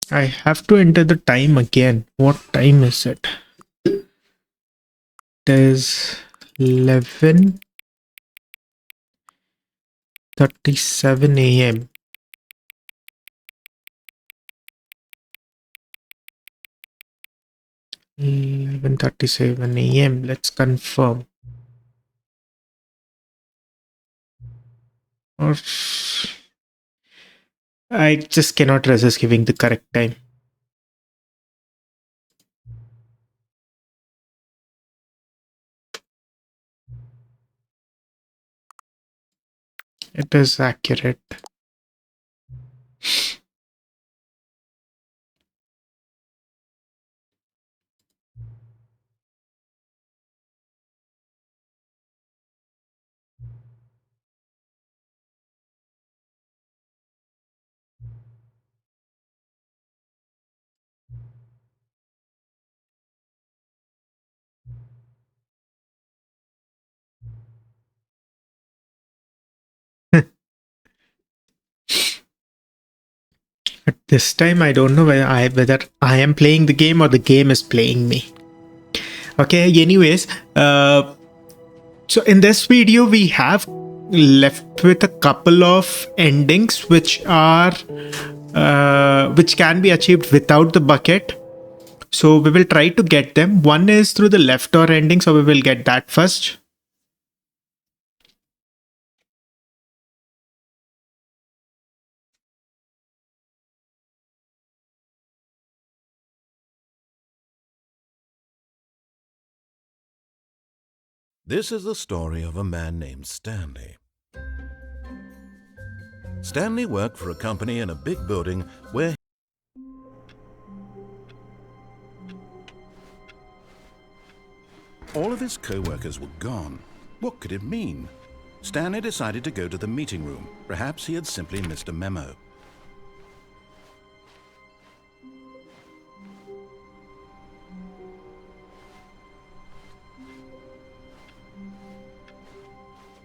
I have to enter the time again. What time is it? It is 11:37 a.m. 11:37 a.m. Let's confirm. Or I just cannot resist giving the correct time. It is accurate. At this time, I don't know whether I am playing the game or the game is playing me. Okay, anyways, so in this video, we have left with a couple of endings which can be achieved without the bucket. So we will try to get them. One is through the left door ending, so we will get that first. This is the story of a man named Stanley. Stanley worked for a company in a big building where all of his co-workers were gone. What could it mean? Stanley decided to go to the meeting room. Perhaps he had simply missed a memo.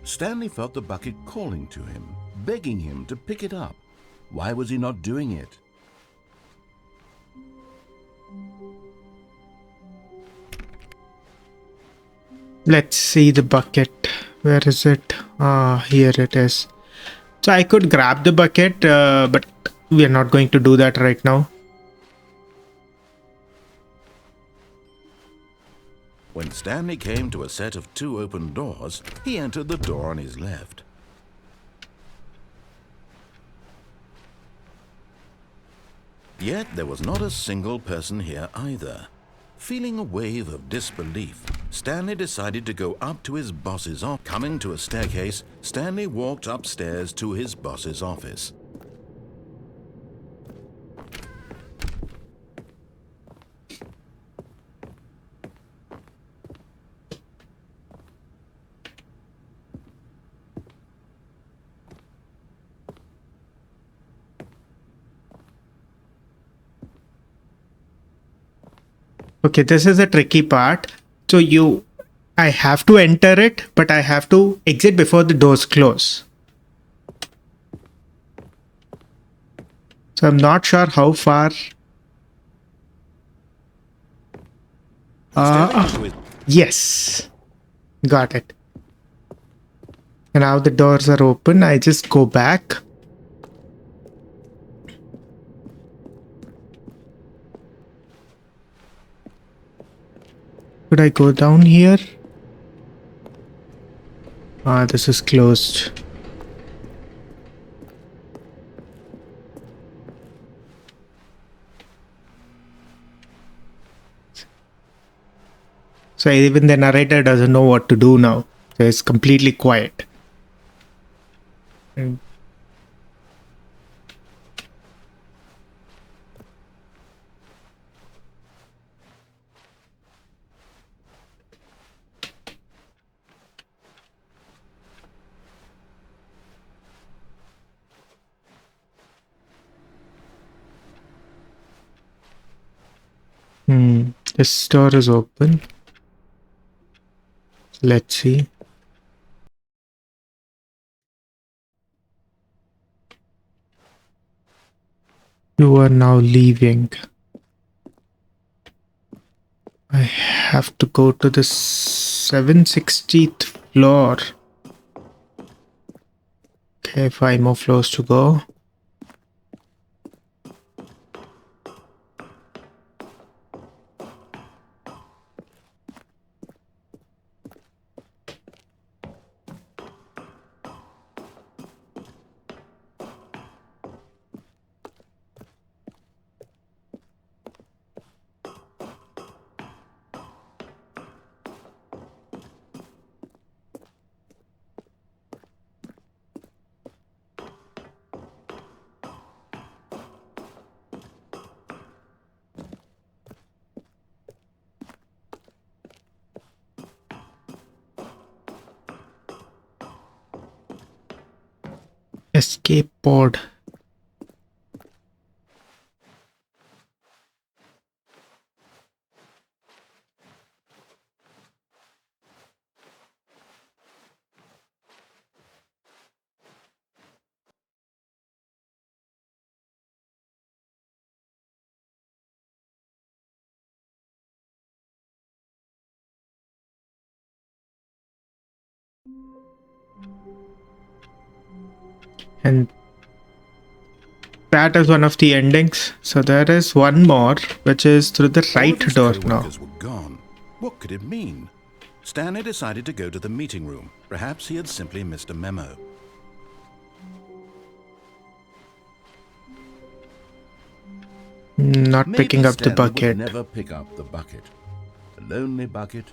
Stanley felt the bucket calling to him, begging him to pick it up. Why was he not doing it? Let's see the bucket. Where is it? Ah, here it is. So I could grab the bucket, but we are not going to do that right now. When Stanley came to a set of 2 open doors, he entered the door on his left. Yet there was not a single person here either. Feeling a wave of disbelief, Stanley decided to go up to his boss's office. Coming to a staircase, Stanley walked upstairs to his boss's office. Okay, this is a tricky part. So I have to enter it, but I have to exit before the doors close. So I'm not sure how far. Yes, got it. And now the doors are open. I just go back. Could I go down here? Ah, this is closed. So even the narrator doesn't know what to do now. So it's completely quiet. This door is open. Let's see. You are now leaving. I have to go to the 760th floor. Okay, 5 more floors to go. Escape pod. And that is one of the endings. So there is one more, which is through the All right of his door now. co-workers were gone. What could it mean? Stanley decided to go to the meeting room. Perhaps he had simply missed a memo. Not Maybe picking up the Stanley bucket. would never pick up the bucket. The lonely bucket.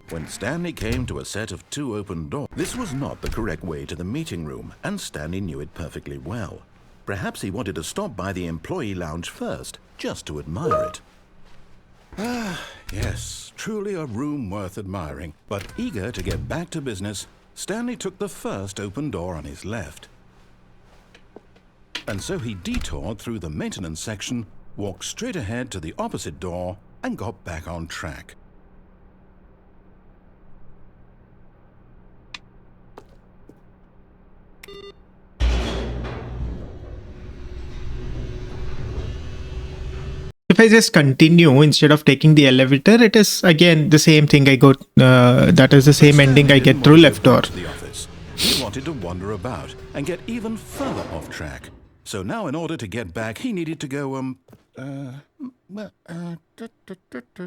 When Stanley came to a set of 2 open doors, this was not the correct way to the meeting room, and Stanley knew it perfectly well. Perhaps he wanted to stop by the employee lounge first, just to admire it. Ah, yes, truly a room worth admiring. But eager to get back to business, Stanley took the first open door on his left. And so he detoured through the maintenance section, walked straight ahead to the opposite door, and got back on track. If I just continue instead of taking the elevator, it is again the same thing I got. That is the same ending I get through left door. To the office. He wanted to wander about and get even further off track. So now in order to get back, he needed to go,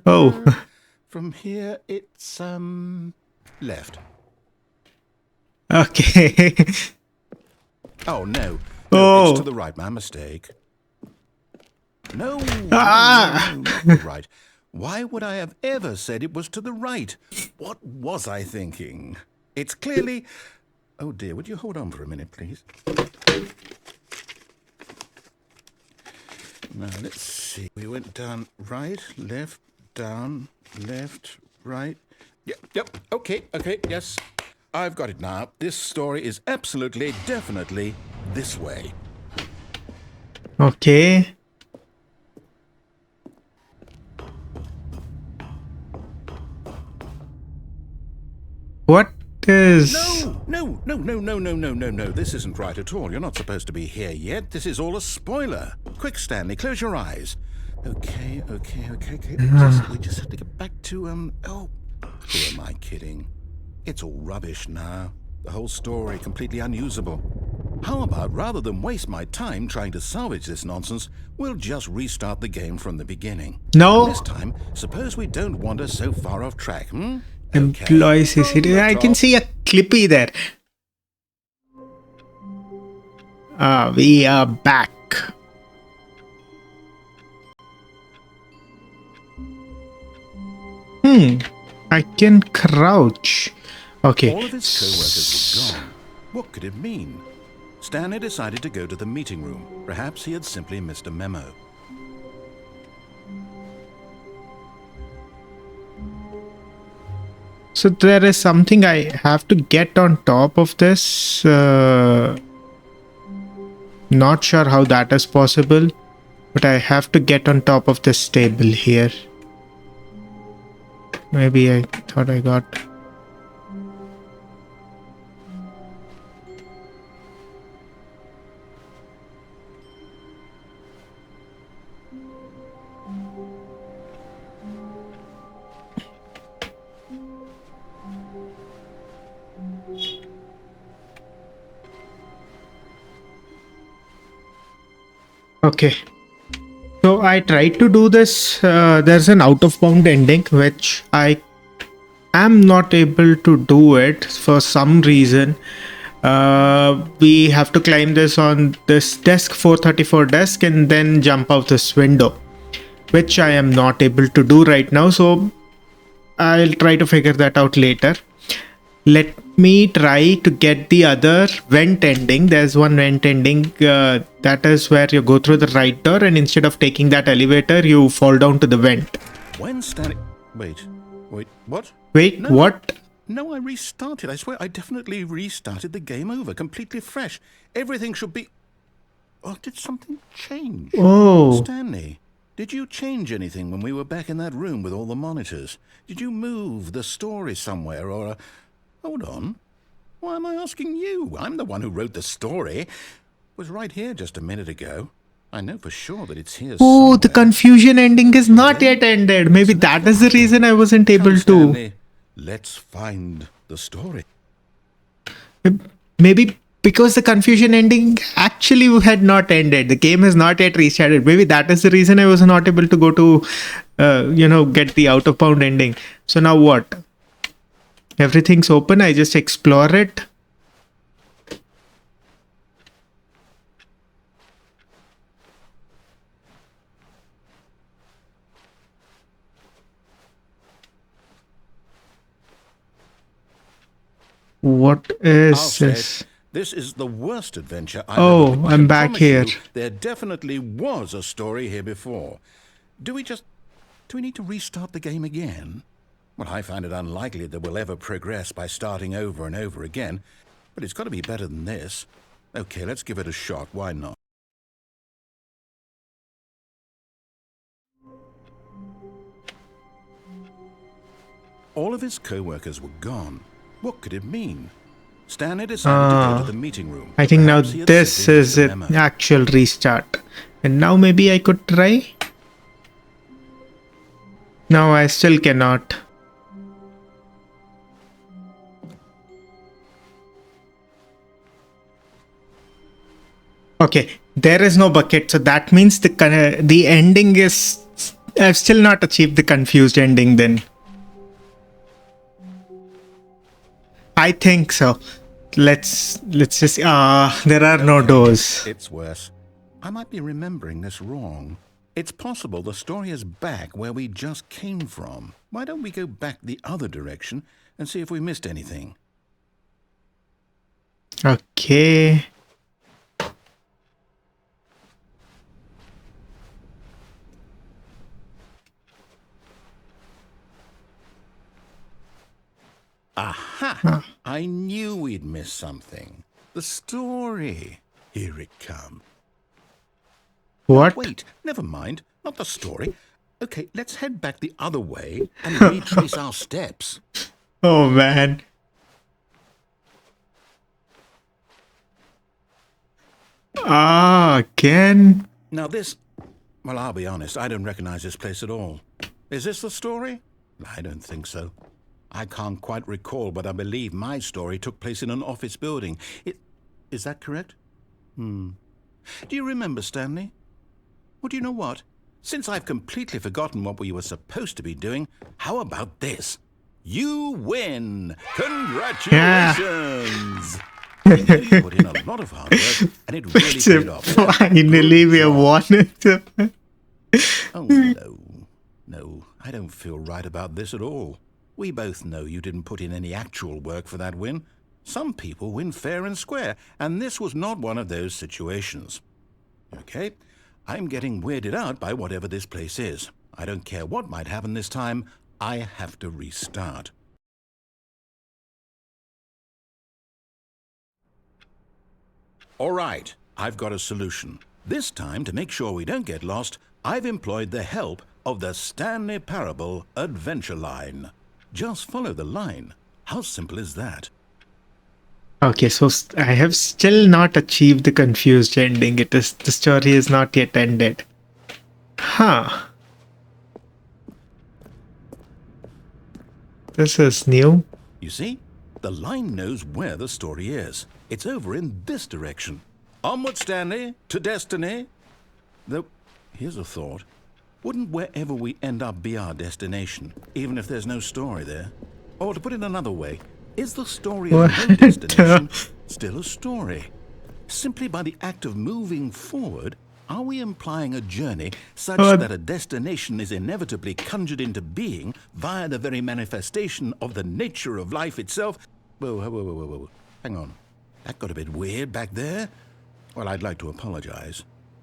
Oh. From here, it's, left. Okay. Oh, no. Oh. It's to the right. My mistake. No, Ah. no, you're right. Why would I have ever said it was to the right? What was I thinking? It's clearly... Oh, dear, would you hold on for a minute, please? Now, let's see. We went down right, left, down, left, right. Yep, okay, yes. I've got it now. This story is absolutely, definitely this way. Okay. What is... No. This isn't right at all. You're not supposed to be here yet. This is all a spoiler. Quick, Stanley, close your eyes. Okay. We just have to get back to, oh, who am I kidding? It's all rubbish now. The whole story completely unusable. How about, rather than waste my time trying to salvage this nonsense, we'll just restart the game from the beginning. No. And this time, suppose we don't wander so far off track, Employee CCTV. I can see a Clippy there. We are back. I can crouch. Okay. All of his co-workers were gone. What could it mean? Stanley decided to go to the meeting room. Perhaps he had simply missed a memo. So there is something I have to get on top of this. Not sure how that is possible, but I have to get on top of this table here. Maybe I thought I got... Okay. So I tried to do this. There's an out of bound ending which I am not able to do it for some reason. We have to climb this on this desk 434 desk and then jump out this window, which I am not able to do right now. So I'll try to figure that out later. Let me try to get the other vent ending. There's one vent ending that is where you go through the right door, and instead of taking that elevator, you fall down to the vent. When Stanley... Wait, what? Wait, No. what? No, I restarted. I swear I definitely restarted the game over, completely fresh. Everything should be... Oh, did something change? Oh, Stanley, did you change anything when we were back in that room with all the monitors? Did you move the story somewhere or... Hold on. Why am I asking you? I'm the one who wrote the story. It was right here just a minute ago. I know for sure that it's here oh, the somewhere. confusion ending is not yet ended. Maybe that is the reason I wasn't able Come, to. Stanley, let's find the story. Maybe because the confusion ending actually had not ended. The game has not yet restarted. Maybe that is the reason I was not able to go to, get the out of bound ending. So now what? Everything's open. I just explore it. What I'll is say this? it. This is the worst adventure I've Oh, ever... I I'm can back promise here. you, there definitely was a story here before. Do we need to restart the game again? Well, I find it unlikely that we'll ever progress by starting over and over again, but it's got to be better than this. Okay, let's give it a shot. Why not? All of his co-workers were gone. What could it mean? Stanley decided to go to the meeting room. I think now Perhaps he had this slipped into is the an memo. actual restart. And now maybe I could try? No, I still cannot. Okay, there is no bucket, so that means the ending is... I've still not achieved the confused ending then. I think so. Let's just... there are no doors. It's worse. I might be remembering this wrong. It's possible the story is back where we just came from. Why don't we go back the other direction and see if we missed anything? Okay. Aha! I knew we'd miss something. The story. Here it comes. What? Wait, never mind. Not the story. Okay, let's head back the other way and retrace our steps. Oh man. Again. Now this... Well, I'll be honest, I don't recognize this place at all. Is this the story? I don't think so. I can't quite recall, but I believe my story took place in an office building. Is that correct? Do you remember, Stanley? Well, do you know what? Since I've completely forgotten what we were supposed to be doing, how about this? You win! Congratulations! You put in a lot of hard work, and it really paid off. Finally, we have won it. Oh, no. No, I don't feel right about this at all. We both know you didn't put in any actual work for that win. Some people win fair and square, and this was not one of those situations. Okay, I'm getting weirded out by whatever this place is. I don't care what might happen this time. I have to restart. All right, I've got a solution. This time, to make sure we don't get lost, I've employed the help of the Stanley Parable Adventure Line. Just follow the line. How simple is that? Okay, so I have still not achieved the confused ending. The story is not yet ended. Huh. This is new. You see, the line knows where the story is. It's over in this direction. Onward, Stanley, to destiny. Though, here's a thought. Wouldn't wherever we end up be our destination, even if there's no story there? Or to put it another way, is the story of no What? destination still a story? Simply by the act of moving forward, are we implying a journey such that a destination is inevitably conjured into being via the very manifestation of the nature of life itself? Whoa. Hang on. That got a bit weird back there. Well, I'd like to apologize.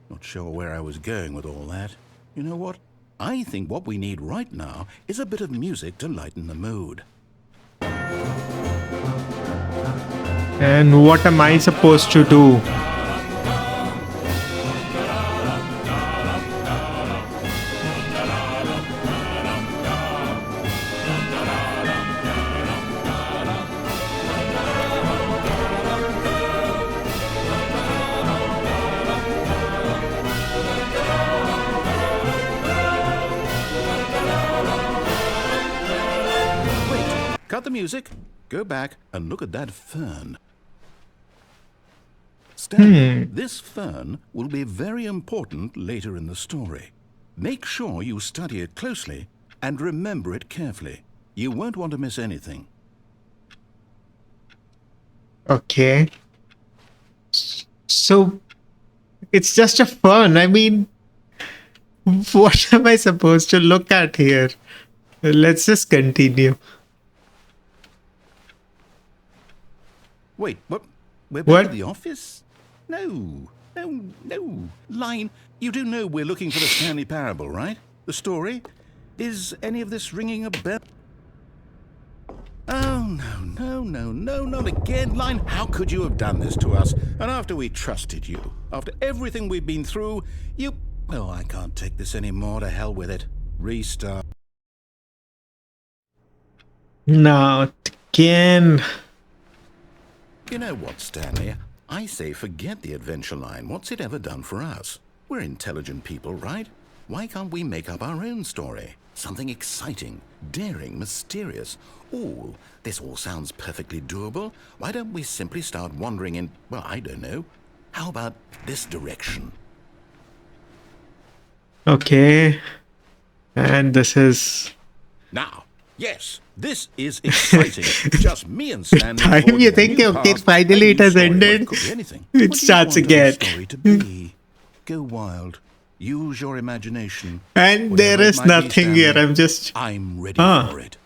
Not sure where I was going with all that. You know what? I think what we need right now is a bit of music to lighten the mood. And what am I supposed to do? Cut the music, go back and look at that fern. Stanley, this fern will be very important later in the story. Make sure you study it closely and remember it carefully. You won't want to miss anything. Okay. So, it's just a fun. I mean, what am I supposed to look at here? Let's just continue. Wait, what? We're back What? at the office? No. Line, you do know we're looking for the Stanley Parable, right? The story? Is any of this ringing a bell? Oh, no, not again. Line, how could you have done this to us? And after we trusted you, after everything we've been through, you... Oh, I can't take this anymore. To hell with it. Restart. Not again. You know what, Stanley? I say forget the adventure line. What's it ever done for us? We're intelligent people, right? Why can't we make up our own story? Something exciting, daring, mysterious. Ooh, this all sounds perfectly doable. Why don't we simply start wandering in, well, I don't know. How about this direction? Okay. And this is... Now, yes, this is exciting. Just me and Stanley. Time you think, okay, finally it has ended. It starts again. Story to be? Go wild. Use your imagination. And Whatever there it is might be, nothing here. Stanley, I'm ready for it.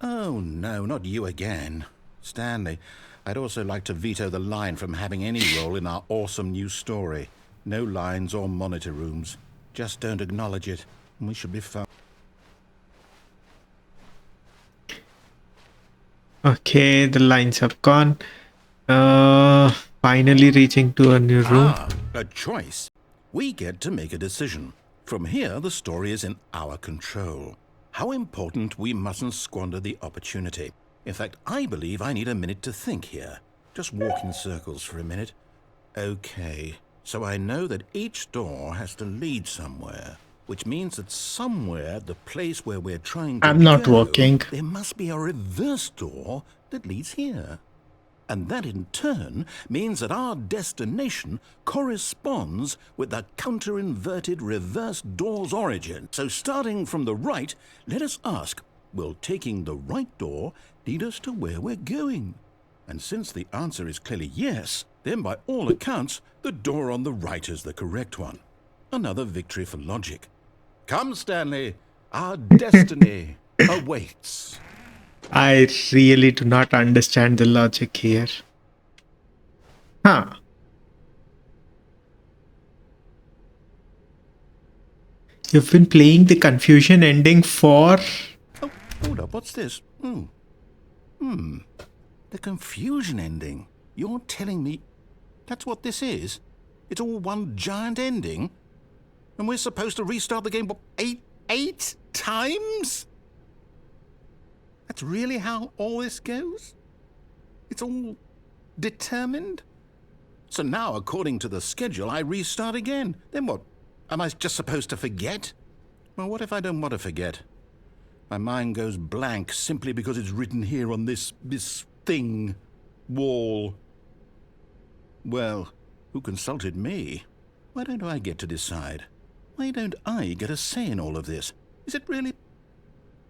Oh, no, not you again. Stanley, I'd also like to veto the line from having any role in our awesome new story. No lines or monitor rooms. Just don't acknowledge it, and we should be fine. Okay, the lines have gone. Finally reaching to a new room. A choice. We get to make a decision. From here, the story is in our control. How important we mustn't squander the opportunity. In fact, I believe I need a minute to think here. Just walk in circles for a minute. Okay, so I know that each door has to lead somewhere, which means that somewhere, the place where we're trying to I'm not go, working. there must be a reverse door that leads here. And that in turn means that our destination corresponds with the counter-inverted reverse door's origin. So starting from the right, let us ask, will taking the right door lead us to where we're going? And since the answer is clearly yes, then by all accounts, the door on the right is the correct one. Another victory for logic. Come, Stanley, our destiny awaits. I really do not understand the logic here. Huh. You've been playing the confusion ending for... Oh, hold up, what's this? The confusion ending. You're telling me that's what this is? It's all one giant ending? And we're supposed to restart the game, what, eight times? That's really how all this goes? It's all determined? So now, according to the schedule, I restart again. Then what? Am I just supposed to forget? Well, what if I don't want to forget? My mind goes blank simply because it's written here on this thing, wall. Well, who consulted me? Why don't I get to decide? Why don't I get a say in all of this? Is it really?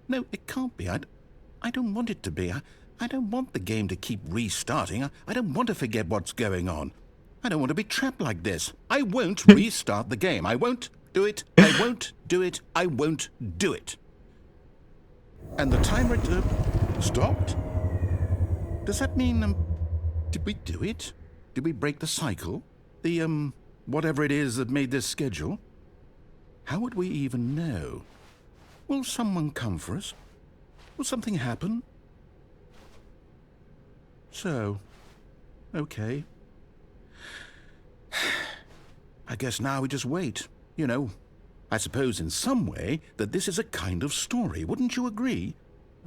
No, it can't be. I don't want it to be. I don't want the game to keep restarting. I don't want to forget what's going on. I don't want to be trapped like this. I won't restart the game. I won't do it. I won't do it. I won't do it. And the timer stopped? Does that mean, did we do it? Did we break the cycle? The, whatever it is that made this schedule? How would we even know? Will someone come for us? Will something happen? So, okay. I guess now we just wait. You know, I suppose in some way that this is a kind of story, wouldn't you agree?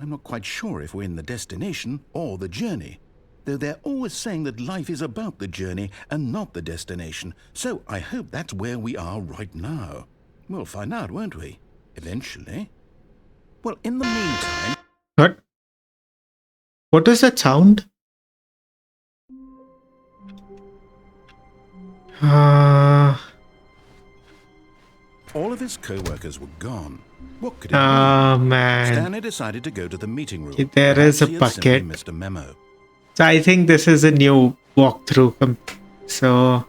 I'm not quite sure if we're in the destination or the journey, though they're always saying that life is about the journey and not the destination, so I hope that's where we are right now. We'll find out, won't we? Eventually. Well, in the meantime... What? What is that sound? All of his co-workers were gone. What could it Oh, mean? man. Stanley decided to go to the meeting room. There is a Perhaps he had simply bucket. missed a memo. So I think this is a new walkthrough. So,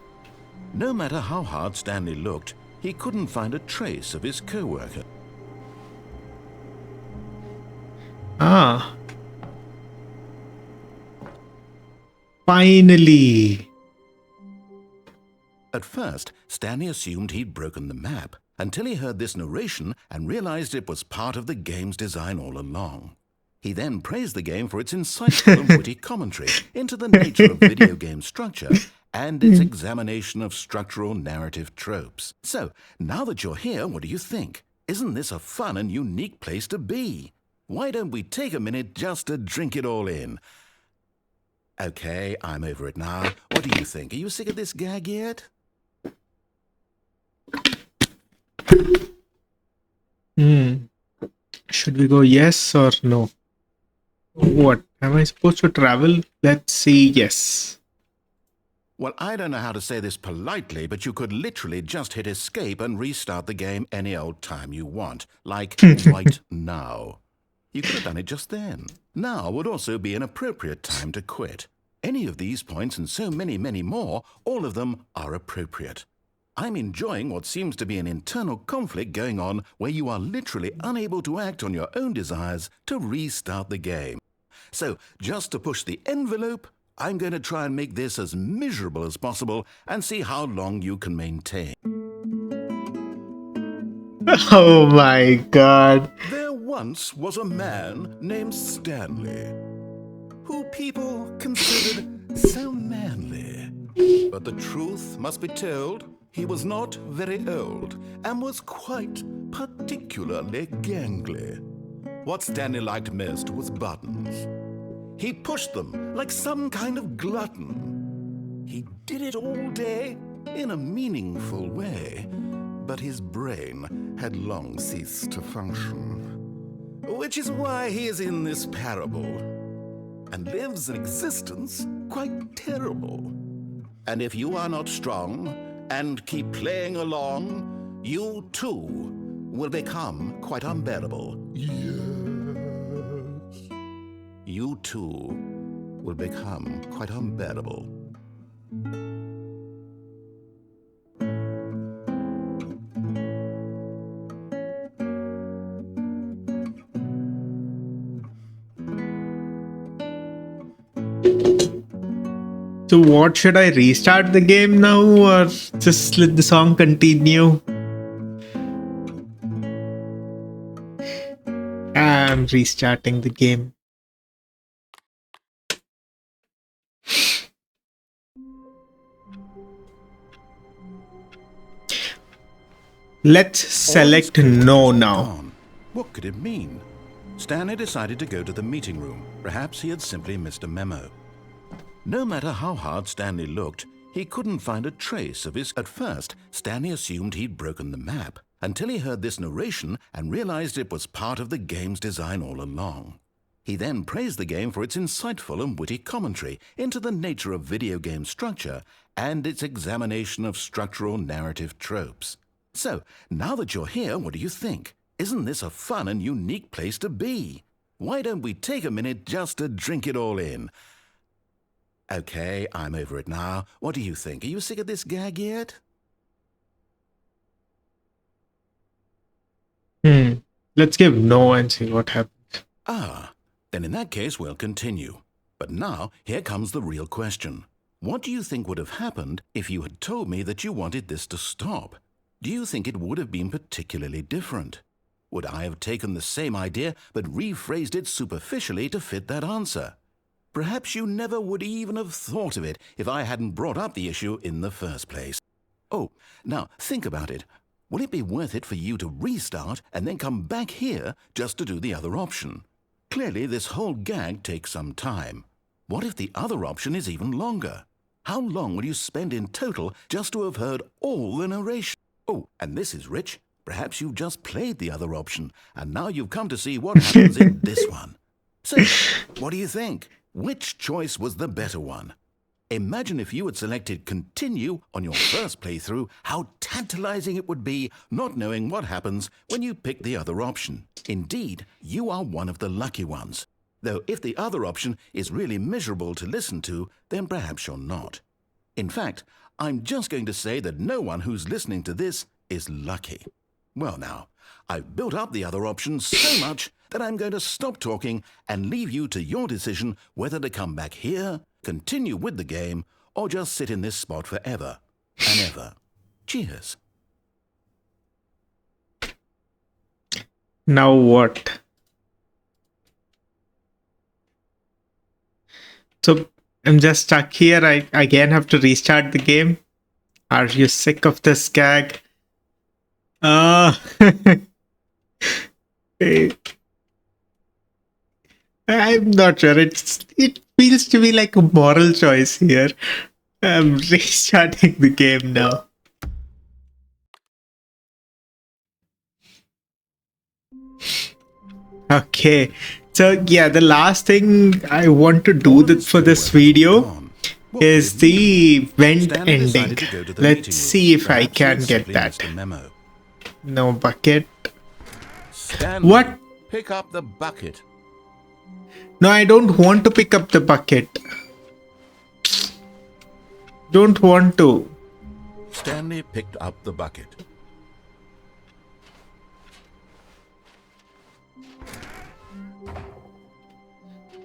No matter how hard Stanley looked, he couldn't find a trace of his co-worker. finally. At first, Stanley assumed he'd broken the map, until he heard this narration and realized it was part of the game's design all along. He then praised the game for its insightful and witty commentary into the nature of video game structure and its examination of structural narrative tropes. So, now that you're here, what do you think? Isn't this a fun and unique place to be? Why don't we take a minute just to drink it all in? Okay, I'm over it now. What do you think? Are you sick of this gag yet? Should we go yes or no? What? Am I supposed to travel? Let's see. Yes. Well, I don't know how to say this politely, but you could literally just hit escape and restart the game any old time you want. Like right now. You could have done it just then. Now would also be an appropriate time to quit. Any of these points and so many, many more, all of them are appropriate. I'm enjoying what seems to be an internal conflict going on where you are literally unable to act on your own desires to restart the game. So, just to push the envelope, I'm going to try and make this as miserable as possible and see how long you can maintain. Oh my god. There once was a man named Stanley, who people considered so manly. But the truth must be told, he was not very old and was quite particularly gangly. What Stanley liked most was buttons. He pushed them like some kind of glutton. He did it all day in a meaningful way, but his brain had long ceased to function. Which is why he is in this parable and lives an existence quite terrible. And if you are not strong and keep playing along, you too will become quite unbearable. Yes. You too will become quite unbearable. So what, should I restart the game now or just let the song continue? I'm restarting the game. Let's select no now. Gone. What could it mean? Stanley decided to go to the meeting room. Perhaps he had simply missed a memo. No matter how hard Stanley looked, he couldn't find a trace of his... At first, Stanley assumed he'd broken the map, until he heard this narration and realized it was part of the game's design all along. He then praised the game for its insightful and witty commentary into the nature of video game structure and its examination of structural narrative tropes. So, now that you're here, what do you think? Isn't this a fun and unique place to be? Why don't we take a minute just to drink it all in? Okay, I'm over it now. What do you think? Are you sick of this gag yet? Let's give no and see what happens. Ah, then in that case we'll continue. But now, here comes the real question. What do you think would have happened if you had told me that you wanted this to stop? Do you think it would have been particularly different? Would I have taken the same idea but rephrased it superficially to fit that answer? Perhaps you never would even have thought of it if I hadn't brought up the issue in the first place. Oh, now think about it. Will it be worth it for you to restart and then come back here just to do the other option? Clearly, this whole gag takes some time. What if the other option is even longer? How long will you spend in total just to have heard all the narration? Oh, and this is rich. Perhaps you've just played the other option, and now you've come to see what happens in this one. So, what do you think? Which choice was the better one? Imagine if you had selected continue on your first playthrough, how tantalizing it would be not knowing what happens when you pick the other option. Indeed, you are one of the lucky ones. Though if the other option is really miserable to listen to, then perhaps you're not. In fact, I'm just going to say that no one who's listening to this is lucky. Well now, I've built up the other option so much that I'm going to stop talking and leave you to your decision whether to come back here, continue with the game, or just sit in this spot forever and ever. Cheers. Now what? So I'm just stuck here. I again have to restart the game. Are you sick of this gag? I'm not sure. It feels to me like a moral choice here. I'm restarting the game now. Okay. So yeah, the last thing I want to do for this video is the vent ending. Let's see if I can get that. No bucket. Stanley, What? Pick up the bucket. No, I don't want to pick up the bucket. Don't want to. Stanley picked up the bucket.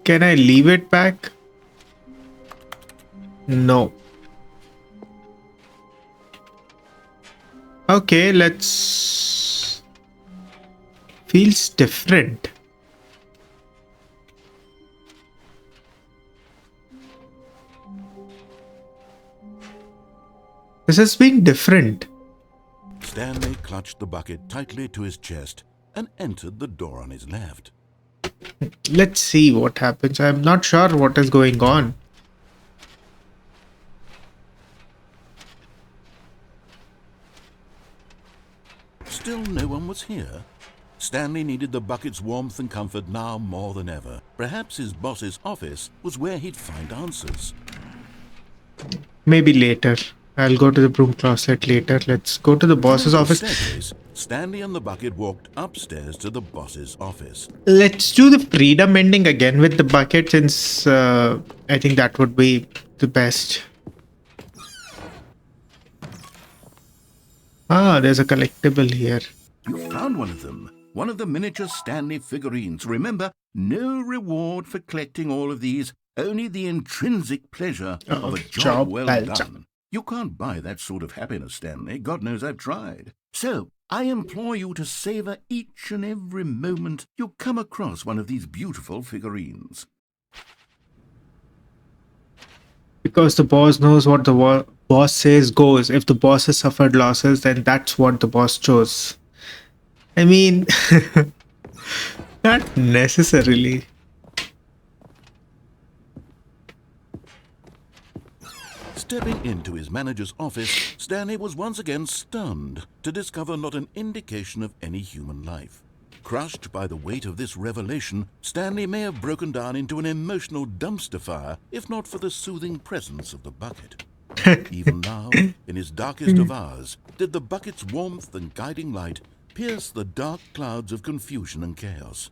Can I leave it back? No. Okay, let's... Feels different. This has been different. Stanley clutched the bucket tightly to his chest and entered the door on his left. Let's see what happens. I'm not sure what is going on. Still no one was here. Stanley needed the bucket's warmth and comfort now more than ever. Perhaps his boss's office was where he'd find answers. Maybe later. I'll go to the broom closet later. Let's go to the boss's office. Staircase, Stanley and the bucket walked upstairs to the boss's office. Let's do the freedom ending again with the bucket, since I think that would be the best. Ah, there's a collectible here. You found one of them. One of the miniature Stanley figurines. Remember, no reward for collecting all of these, only the intrinsic pleasure of a job well done. You can't buy that sort of happiness, Stanley. God knows I've tried. So, I implore you to savor each and every moment you come across one of these beautiful figurines. Because the boss knows what the boss says goes. If the boss has suffered losses, then that's what the boss chose. I mean, not necessarily. Stepping into his manager's office, Stanley was once again stunned to discover not an indication of any human life. Crushed by the weight of this revelation, Stanley may have broken down into an emotional dumpster fire if not for the soothing presence of the bucket. Even now, in his darkest of hours, did the bucket's warmth and guiding light pierce the dark clouds of confusion and chaos.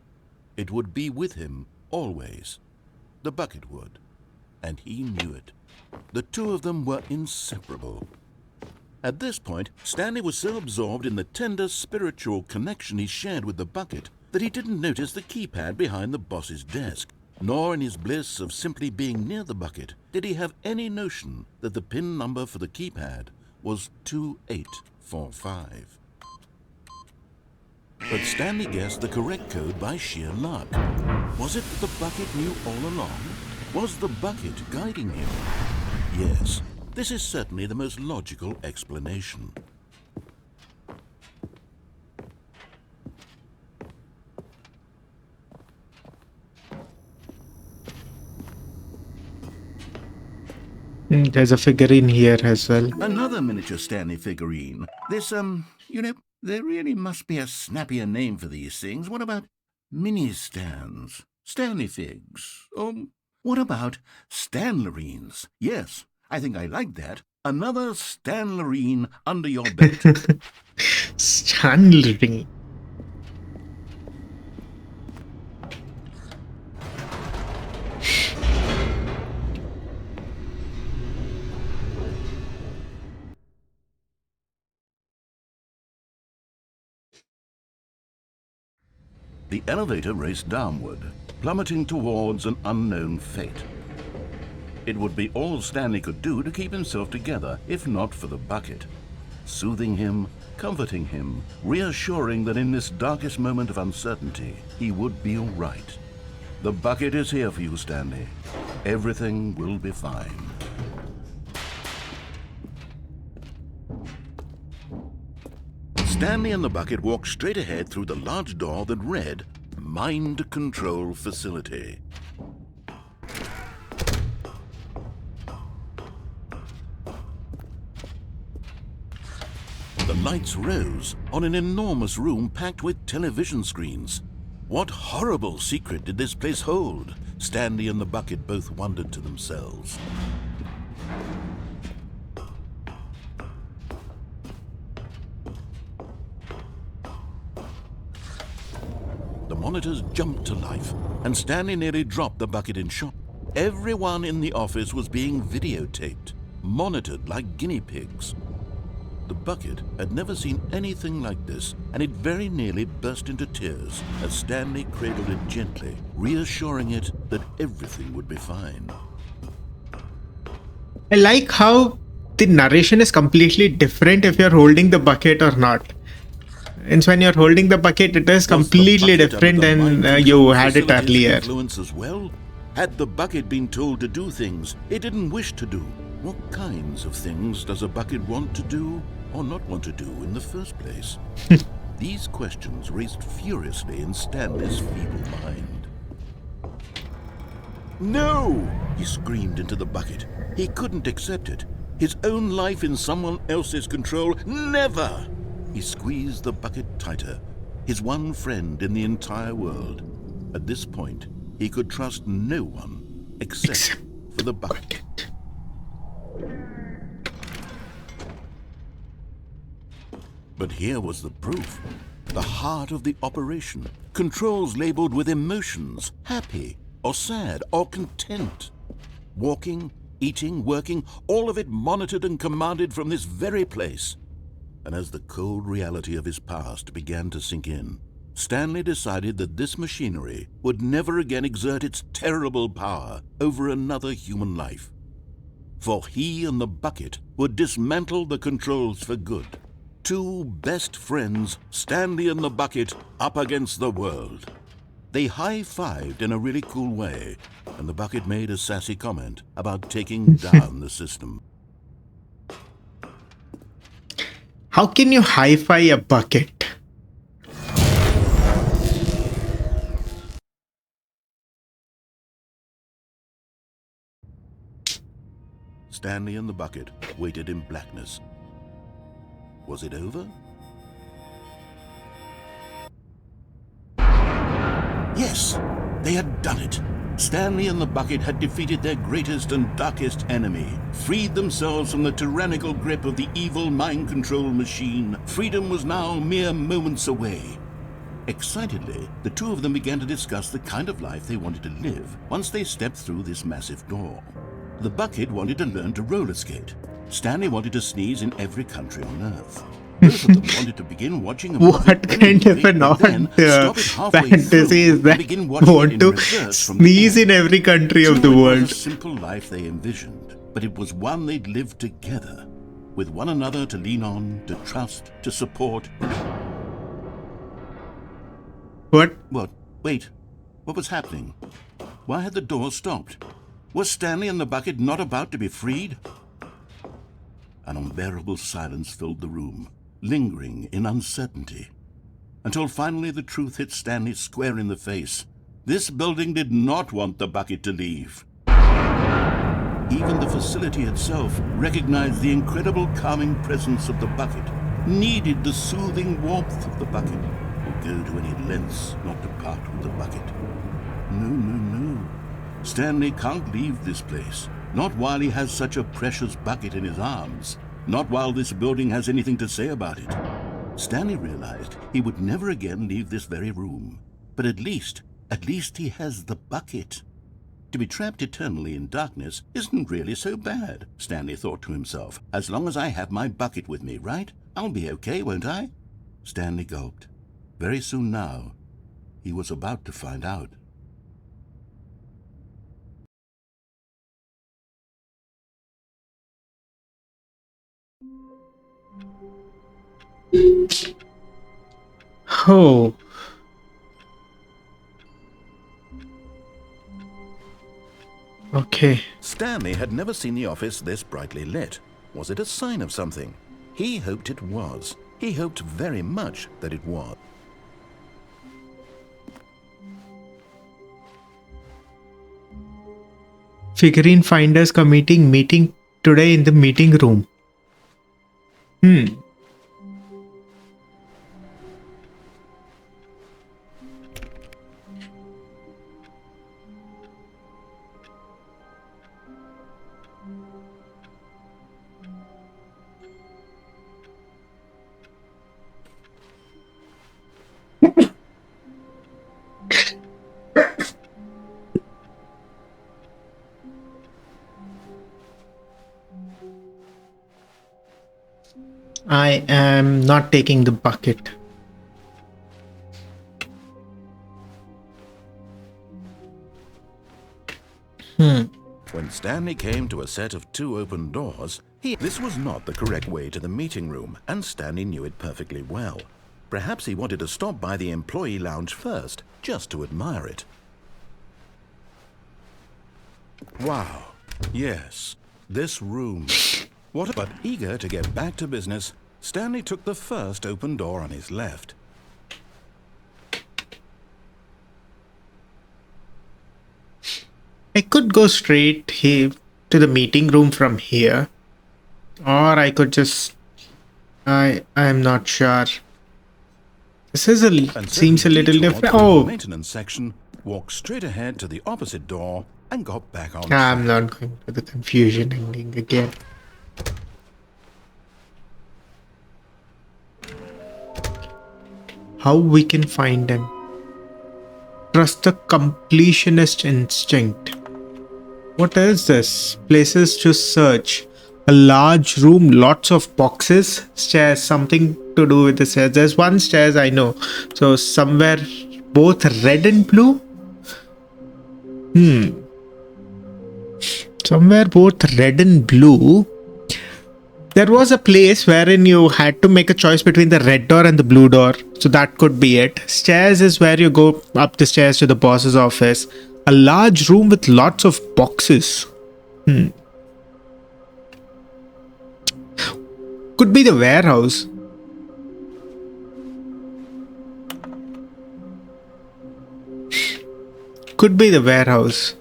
It would be with him always. The bucket would. And he knew it. The two of them were inseparable. At this point, Stanley was so absorbed in the tender spiritual connection he shared with the bucket that he didn't notice the keypad behind the boss's desk. Nor in his bliss of simply being near the bucket did he have any notion that the PIN number for the keypad was 2845. But Stanley guessed the correct code by sheer luck. Was it that the bucket knew all along? Was the bucket guiding him? Yes, this is certainly the most logical explanation. There's a figurine here as well. Another miniature Stanley figurine. This, there really must be a snappier name for these things. What about mini-stands? Stanley figs? Or what about Stanlerines? Yes, I think I like that. Another Stanlerine under your belt. Stanley. The elevator raced downward, plummeting towards an unknown fate. It would be all Stanley could do to keep himself together, if not for the bucket. Soothing him, comforting him, reassuring that in this darkest moment of uncertainty, he would be all right. The bucket is here for you, Stanley. Everything will be fine. Stanley and the bucket walked straight ahead through the large door that read, Mind Control Facility. The lights rose on an enormous room packed with television screens. What horrible secret did this place hold? Stanley and the bucket both wondered to themselves. The monitors jumped to life, and Stanley nearly dropped the bucket in shock. Everyone in the office was being videotaped, monitored like guinea pigs. The bucket had never seen anything like this, and it very nearly burst into tears as Stanley cradled it gently, reassuring it that everything would be fine. I like how the narration is completely different if you're holding the bucket or not. And when you're holding the bucket, it is completely different than you had it earlier. Influence as well? Had the bucket been told to do things it didn't wish to do? What kinds of things does a bucket want to do or not want to do in the first place? These questions raced furiously in Stanley's feeble mind. No! He screamed into the bucket. He couldn't accept it. His own life in someone else's control? Never! He squeezed the bucket tighter, his one friend in the entire world. At this point, he could trust no one except for the bucket. But here was the proof. The heart of the operation. Controls labeled with emotions, happy or sad or content. Walking, eating, working, all of it monitored and commanded from this very place. And as the cold reality of his past began to sink in, Stanley decided that this machinery would never again exert its terrible power over another human life. For he and the bucket would dismantle the controls for good. Two best friends, Stanley and the bucket, up against the world. They high-fived in a really cool way, and the bucket made a sassy comment about taking down the system. How can you hi-fi a bucket? Stanley and the bucket waited in blackness. Was it over? Yes! They had done it. Stanley and the bucket had defeated their greatest and darkest enemy, freed themselves from the tyrannical grip of the evil mind control machine. Freedom was now mere moments away. Excitedly, the two of them began to discuss the kind of life they wanted to live once they stepped through this massive door. The bucket wanted to learn to roller skate. Stanley wanted to sneeze in every country on Earth. Both of them wanted to begin watching a movie What kind of an odd fantasy is that? Want to sneeze in every country of the world. It was a simple life they envisioned, but it was one they'd live together, with one another to lean on, to trust, to support. What? What? Wait. What was happening? Why had the door stopped? Was Stanley and the bucket not about to be freed? An unbearable silence filled the room, lingering in uncertainty, until finally the truth hit Stanley square in the face. This building did not want the bucket to leave. Even the facility itself recognized the incredible calming presence of the bucket, needed the soothing warmth of the bucket, would go to any lengths not to part with the bucket. No. Stanley can't leave this place, not while he has such a precious bucket in his arms, not while this building has anything to say about it. Stanley realized he would never again leave this very room, but at least he has the bucket. To be trapped eternally in darkness isn't really so bad, Stanley thought to himself. As long as I have my bucket with me, right? I'll be okay, won't I? Stanley gulped. Very soon now, he was about to find out. Oh. Okay. Stanley had never seen the office this brightly lit. Was it a sign of something? He hoped it was. He hoped very much that it was. Figurine Finders Committee meeting today in the meeting room. I am not taking the bucket. When Stanley came to a set of 2 open doors, this was not the correct way to the meeting room, and Stanley knew it perfectly well. Perhaps he wanted to stop by the employee lounge first, just to admire it. Wow. Yes, this room. But eager to get back to business, Stanley took the first open door on his left. I could go straight here to the meeting room from here, or I could just. I'm not sure. This is seems a little different. Oh, Maintenance section. Walked straight ahead to the opposite door and got back on. I'm not going to the confusion ending again. How we can find them? Trust the completionist instinct. What is this? Places to search. A large room, lots of boxes, stairs, something to do with the stairs. There's one stairs I know. So somewhere both red and blue? Somewhere both red and blue. There was a place wherein you had to make a choice between the red door and the blue door. So that could be it. Stairs is where you go up the stairs to the boss's office. A large room with lots of boxes. Could be the warehouse. Could be the warehouse.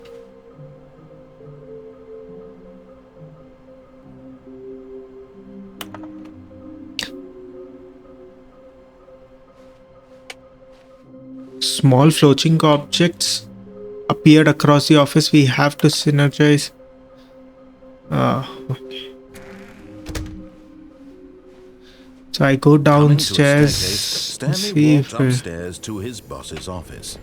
Small floating objects. appeared across the office. We have to synergize. Okay. So I go Coming to a downstairs. staircase, See Stanley walked if upstairs to his boss's office.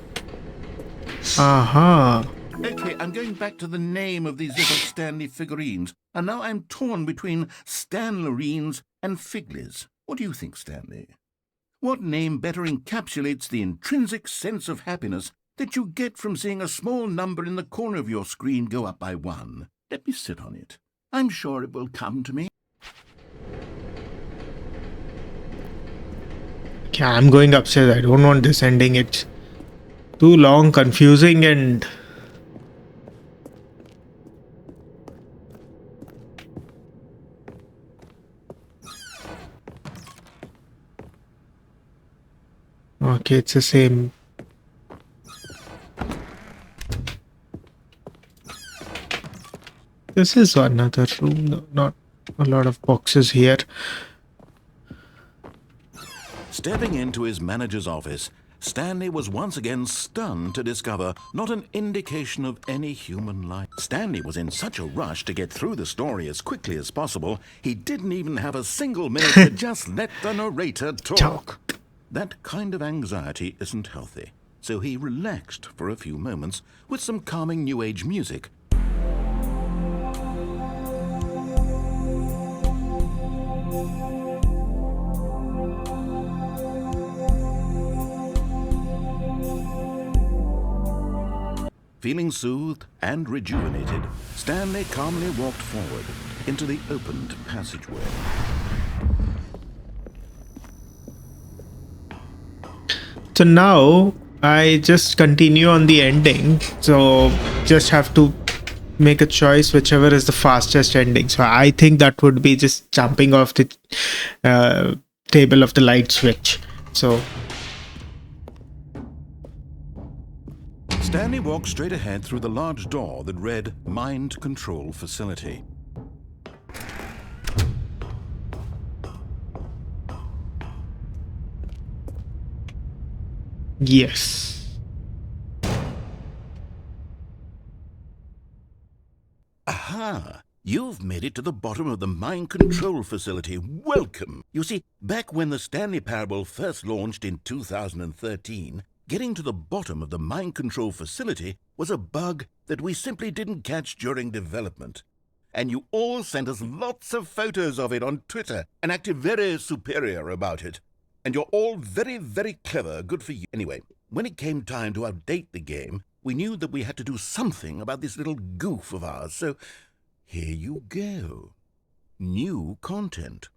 Okay, I'm going back to the name of these little Stanley figurines, and now I'm torn between Stanlerines and Figlies. What do you think, Stanley? What name better encapsulates the intrinsic sense of happiness that you get from seeing a small number in the corner of your screen go up by 1? Let me sit on it. I'm sure it will come to me. Okay, I'm going upstairs. I don't want this ending. It's too long, confusing, and okay, it's the same. This is another room. No, not a lot of boxes here. Stepping into his manager's office, Stanley was once again stunned to discover not an indication of any human life. Stanley was in such a rush to get through the story as quickly as possible, he didn't even have a single minute to just let the narrator talk. That kind of anxiety isn't healthy, so he relaxed for a few moments with some calming New Age music. Feeling soothed and rejuvenated, Stanley calmly walked forward into the opened passageway. So now I just continue on the ending. So just have to make a choice, whichever is the fastest ending. So I think that would be just jumping off the table of the light switch. So Stanley walked straight ahead through the large door that read Mind Control Facility. yes. Aha! You've made it to the bottom of the Mind Control Facility. Welcome! You see, back when the Stanley Parable first launched in 2013, getting to the bottom of the Mind Control Facility was a bug that we simply didn't catch during development. And you all sent us lots of photos of it on Twitter and acted very superior about it. And you're all very, very clever. Good for you. Anyway, when it came time to update the game, we knew that we had to do something about this little goof of ours, so here you go. New content.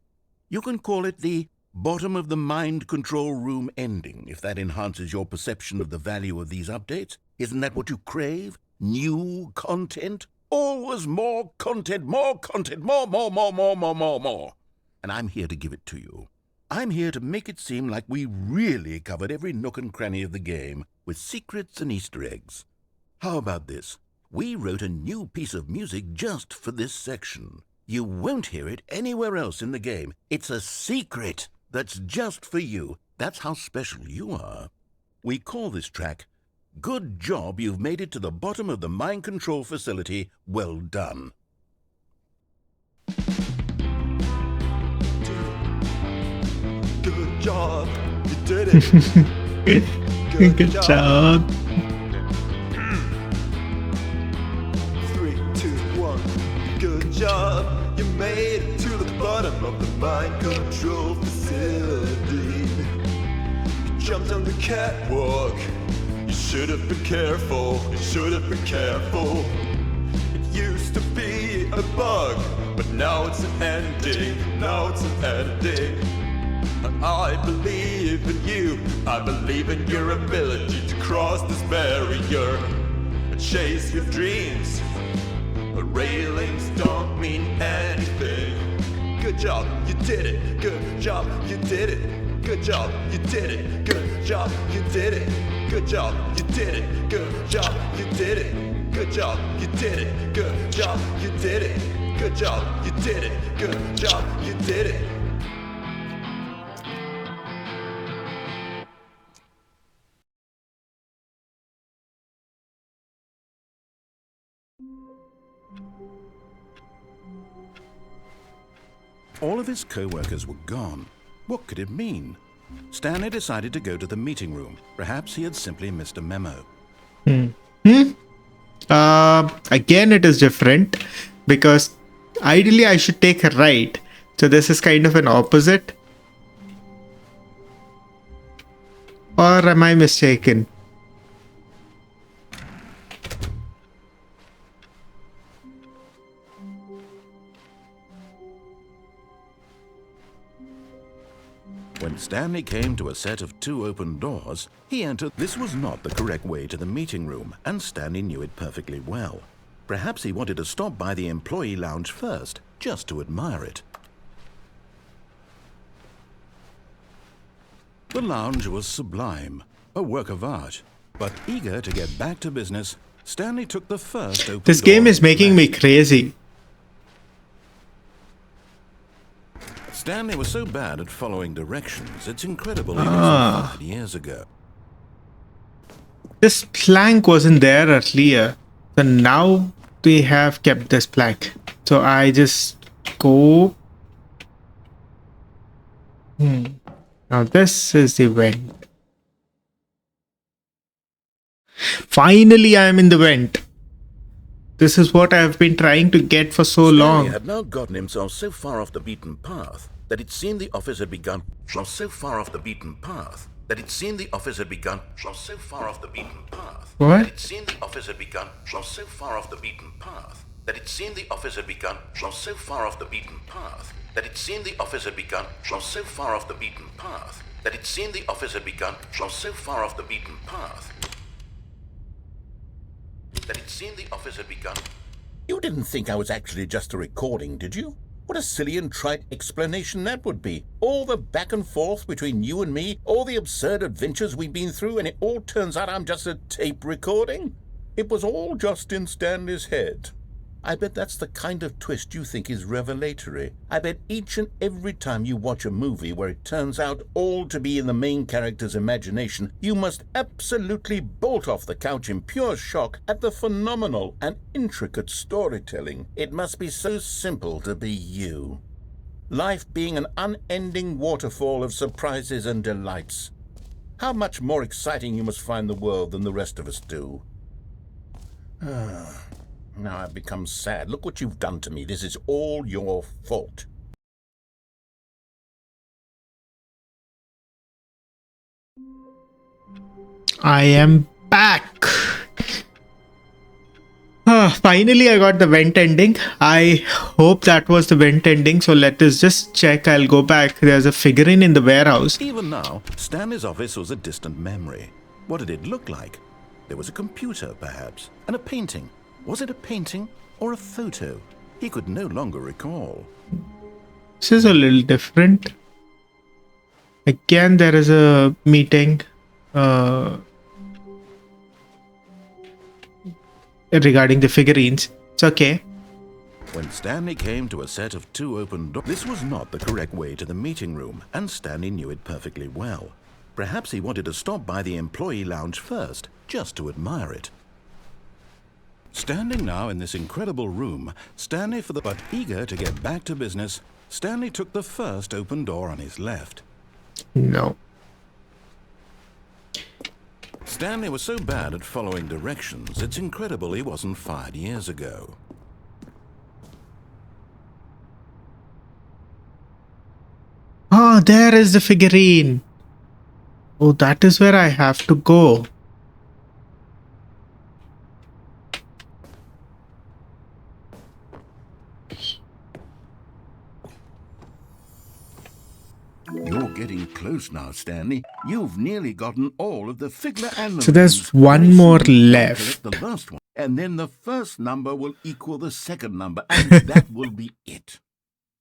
You can call it the bottom of the mind control room ending, if that enhances your perception of the value of these updates. Isn't that what you crave? New content? Always more content, more content, more. And I'm here to give it to you. I'm here to make it seem like we really covered every nook and cranny of the game, with secrets and Easter eggs. How about this? We wrote a new piece of music just for this section. You won't hear it anywhere else in the game. It's a secret that's just for you. That's how special you are. We call this track, Good Job You've Made It to the Bottom of the Mind Control Facility. Well done. Good job, you did it. Good job. 3, 2, 1. Good job, you made it to the bottom of the mind control facility. You jumped on the catwalk. You should have been careful. You should have been careful. It used to be a bug, but now it's an ending. Now it's an ending. I believe in you. I believe in your ability to cross this barrier and chase your dreams. The railings don't mean anything. Good job, you did it. Good job, you did it. Good job, you did it. Good job, you did it. Good job, you did it. Good job, you did it. Good job, you did it. Good job, you did it. Good job, you did it. Good job, you did it. All of his co-workers were gone. What could it mean? Stanley decided to go to the meeting room. Perhaps he had simply missed a memo. Again, it is different because ideally I should take a right. So this is kind of an opposite. Or am I mistaken? When Stanley came to a set of 2 open doors, he entered. This was not the correct way to the meeting room, and Stanley knew it perfectly well. Perhaps he wanted to stop by the employee lounge first, just to admire it. The lounge was sublime, a work of art. But eager to get back to business, Stanley took the first open This door game is on his making me left. crazy. Stanley was so bad at following directions, it's incredible he wasn't 5 years ago. This plank wasn't there earlier. So now they have kept this plank. So I just go. Now this is the vent. Finally, I am in the vent. This is what I have been trying to get for so Stanley long. had now gotten himself so far off the beaten path that it seemed the office had begun. So far off the beaten path that it seemed the office had begun. So far off the beaten path. What? That it seemed the office had begun. So far off the beaten path that it seemed the office had begun. So far off the beaten path that it seemed the office had begun. So far off the beaten path that it seemed the office had begun. So far off the beaten path that it seemed the office had begun. You didn't think I was actually just a recording, did you? What a silly and trite explanation that would be. All the back and forth between you and me, all the absurd adventures we've been through, and it all turns out I'm just a tape recording? It was all just in Stanley's head. I bet that's the kind of twist you think is revelatory. I bet each and every time you watch a movie where it turns out all to be in the main character's imagination, you must absolutely bolt off the couch in pure shock at the phenomenal and intricate storytelling. It must be so simple to be you. Life being an unending waterfall of surprises and delights. How much more exciting you must find the world than the rest of us do. Now I've become sad. Look what you've done to me. This is all your fault. I am back. Finally, I got the vent ending. I hope that was the vent ending. So let us just check. I'll go back. There's a figurine in the warehouse. Even now, Stanley's office was a distant memory. What did it look like? There was a computer, perhaps, and a painting. Was it a painting or a photo? He could no longer recall. This is a little different. Again, there is a meeting regarding the figurines. It's okay. When Stanley came to a set of 2 open doors, this was not the correct way to the meeting room, and Stanley knew it perfectly well. Perhaps he wanted to stop by the employee lounge first, just to admire it. Standing now in this incredible room, but eager to get back to business, Stanley took the first open door on his left. No. Stanley was so bad at following directions, it's incredible he wasn't 5 years ago. Ah, there is the figurine. Oh, that is where I have to go. You're getting close now, Stanley. You've nearly gotten all of the Figler and So there's one more left. The last one, and then the first number will equal the second number, and that will be it.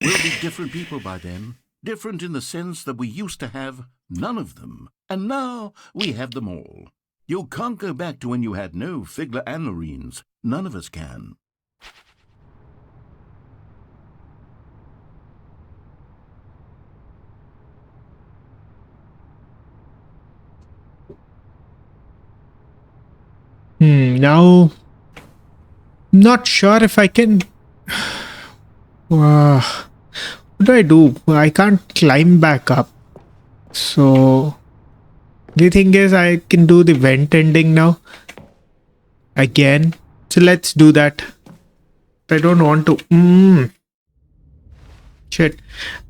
We'll be different people by then. Different in the sense that we used to have none of them, and now we have them all. You can't go back to when you had no Figler and Marines. None of us can. Now, not sure if I can. What do? I can't climb back up. So the thing is, I can do the vent ending now. Again. So let's do that. I don't want to. Shit.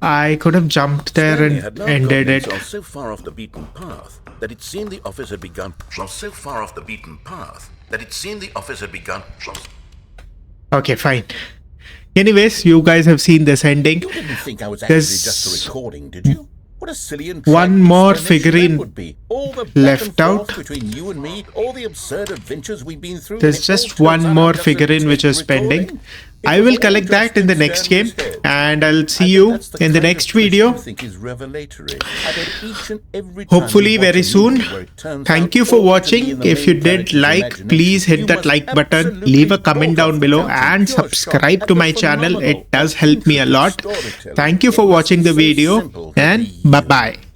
I could have jumped there Stanley and had now ended gotten it. himself so far off the beaten path that it seemed the office had begun. Okay, fine. Anyways, you guys have seen this ending. You didn't think I was actually There's just a recording, did you? What a silly and one trite more explanation figurine that would be. All the back left and forth out. between you and me, all the absurd adventures we've been through. There's and it all just turns one out more just a figurine which is tape pending. recording? It I was will all collect just that in the next game, Stanley's head. and I'll see I bet you that's the in the kind of next twist video. you think is revelatory. I bet each and every time Hopefully you watch very a soon. movie where it turns Thank out you for all to be watching. in the If you main did character's like, imagination, please hit you that must like button. absolutely Leave a comment bog down off below counting and pure subscribe shock to at my the channel. phenomenal It does and help me a intricate lot. storytelling. Thank you It for must watching be the so video simple to and be you. bye bye.